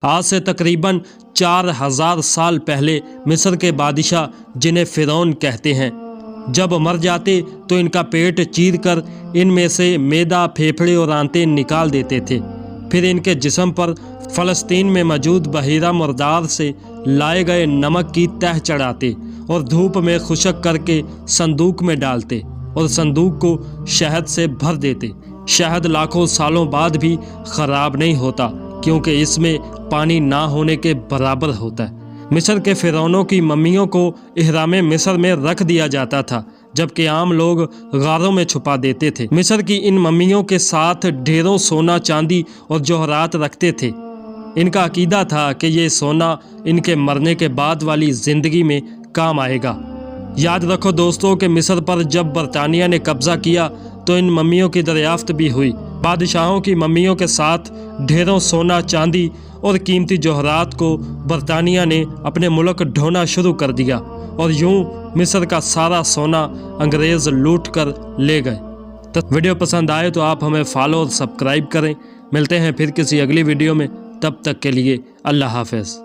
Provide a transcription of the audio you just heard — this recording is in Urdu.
آج سے تقریباً 4000 سال پہلے مصر کے بادشاہ، جنہیں فرعون کہتے ہیں، جب مر جاتے تو ان کا پیٹ چیر کر ان میں سے معدہ، پھیپھڑے اور آنتیں نکال دیتے تھے۔ پھر ان کے جسم پر فلسطین میں موجود بحیرہ مردار سے لائے گئے نمک کی تہ چڑھاتے اور دھوپ میں خشک کر کے صندوق میں ڈالتے اور صندوق کو شہد سے بھر دیتے۔ شہد لاکھوں سالوں بعد بھی خراب نہیں ہوتا، کیونکہ اس میں پانی نہ ہونے کے برابر ہوتا ہے۔ مصر کے فرعونوں کی ممیوں کو احرام مصر میں رکھ دیا جاتا تھا، جبکہ عام لوگ غاروں میں چھپا دیتے تھے۔ مصر کی ان ممیوں کے ساتھ ڈھیروں سونا، چاندی اور جوہرات رکھتے تھے۔ ان کا عقیدہ تھا کہ یہ سونا ان کے مرنے کے بعد والی زندگی میں کام آئے گا۔ یاد رکھو دوستو کہ مصر پر جب برطانیہ نے قبضہ کیا تو ان ممیوں کی دریافت بھی ہوئی۔ بادشاہوں کی ممیوں کے ساتھ ڈھیروں سونا، چاندی اور قیمتی جوہرات کو برطانیہ نے اپنے ملک ڈھونا شروع کر دیا، اور یوں مصر کا سارا سونا انگریز لوٹ کر لے گئے۔ تو ویڈیو پسند آئے تو آپ ہمیں فالو اور سبسکرائب کریں۔ ملتے ہیں پھر کسی اگلی ویڈیو میں، تب تک کے لیے اللہ حافظ۔